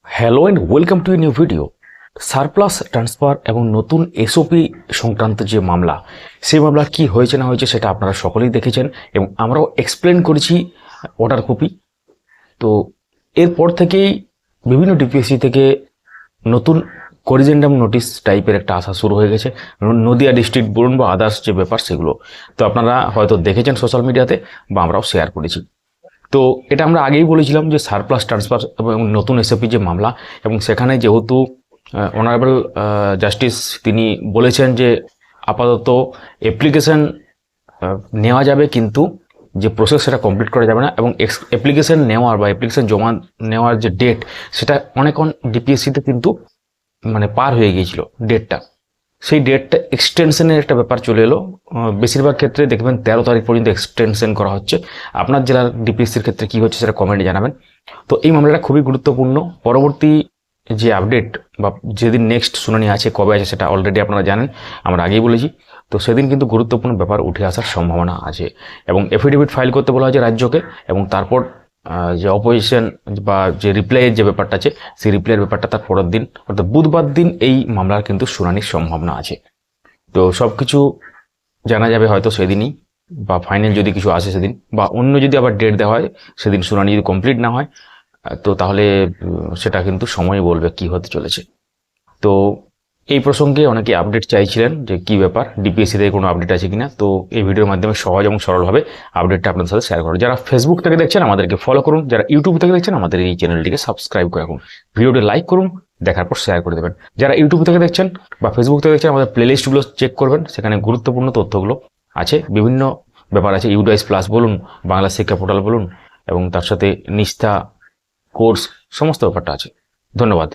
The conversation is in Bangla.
Hello and welcome to a new video. Surplus transfer এবং নতুন এসওপি সংক্রান্ত যে মামলা, সেই মামলা কি হয়েছে না হয়েছে সেটা আপনারা সকলেই দেখেছেন এবং আমরাও এক্সপ্লেন করেছি অর্ডার কপি। তো এরপর থেকেই বিভিন্ন ডিপিএসসি থেকে নতুন করিজেন্ডাম নোটিশ টাইপের একটা আসা শুরু হয়ে গেছে, নদিয়া ডিস্ট্রিক্ট বলুন বা আদার্স যে ব্যাপার সেগুলো। তো আপনারা হয়তো দেখেছেন সোশ্যাল মিডিয়াতে বা আমরাও শেয়ার করেছি। তো এটা আমরা আগেই বলেছিলাম যে সারপ্লাস ট্রান্সফার এবং নতুন এসওপি যে মামলা, এবং সেখানে যেহেতু অনারেবল জাস্টিস তিনি বলেছেন যে আপাতত অ্যাপ্লিকেশন নেওয়া যাবে, কিন্তু যে প্রসেস সেটা কমপ্লিট করা যাবে না, এবং অ্যাপ্লিকেশন নেওয়ার বা অ্যাপ্লিকেশন জমা নেওয়ার যে ডেট সেটা অনেক ডিপিএসসিতে কিন্তু মানে পার হয়ে গিয়েছিল ডেটটা। সেই ডেটটা এক্সটেনশনের একটা ব্যাপার চলে এলো। বেশিরভাগ ক্ষেত্রে দেখবেন 13 তারিখ পর্যন্ত এক্সটেনশন করা হচ্ছে। আপনার জেলার ডিপিএসসির ক্ষেত্রে কী হচ্ছে সেটা কমেন্টে জানাবেন। তো এই মামলাটা খুবই গুরুত্বপূর্ণ। পরবর্তী যে আপডেট বা যেদিন নেক্সট শুনানি আছে, কবে আছে, সেটা অলরেডি আপনারা জানেন, আমরা আগেই বলেছি। তো সেদিন কিন্তু গুরুত্বপূর্ণ ব্যাপার উঠে আসার সম্ভাবনা আছে, এবং এফিডেভিট ফাইল করতে বলা হয়েছে রাজ্যকে, এবং তারপর যে অপোজিশন বা যে রিপ্লাইয়ের যে ব্যাপারটা আছে, সেই রিপ্লাইয়ের ব্যাপারটা তার পরের দিন অর্থাৎ বুধবার দিন এই মামলার কিন্তু শুনানির সম্ভাবনা আছে। তো সব কিছু জানা যাবে হয়তো সেদিনই, বা ফাইনাল যদি কিছু আসে সেদিন, বা অন্য যদি আবার ডেট দেওয়া হয় সেদিন শুনানি যদি কমপ্লিট না হয়, তো তাহলে সেটা কিন্তু সময় বলবে কি হতে চলেছে। তো এই প্রসঙ্গে অনেকে আপডেট চাইছিলেন যে কি ব্যাপার, ডিপিএসসি থেকে কোনো আপডেট আছে কিনা। তো এই ভিডিওর মাধ্যমে সহজ এবং সরলভাবে আপডেটটা আপনাদের সাথে শেয়ার করুন। যারা ফেসবুক থেকে দেখছেন আমাদেরকে ফলো করুন, যারা ইউটিউব থেকে দেখছেন আমাদের এই চ্যানেলটিকে সাবস্ক্রাইব করে রাখুন, ভিডিওটি লাইক করুন, দেখার পর শেয়ার করে দেবেন। যারা ইউটিউব থেকে দেখছেন বা ফেসবুক থেকে দেখছেন আমাদের প্লেলিস্টগুলো চেক করবেন, সেখানে গুরুত্বপূর্ণ তথ্যগুলো আছে, বিভিন্ন ব্যাপার আছে, ইউডাইস প্লাস বলুন, বাংলা শিক্ষা পোর্টাল বলুন, এবং তার সাথে নিষ্ঠা কোর্স, সমস্ত ব্যাপারটা আছে। ধন্যবাদ।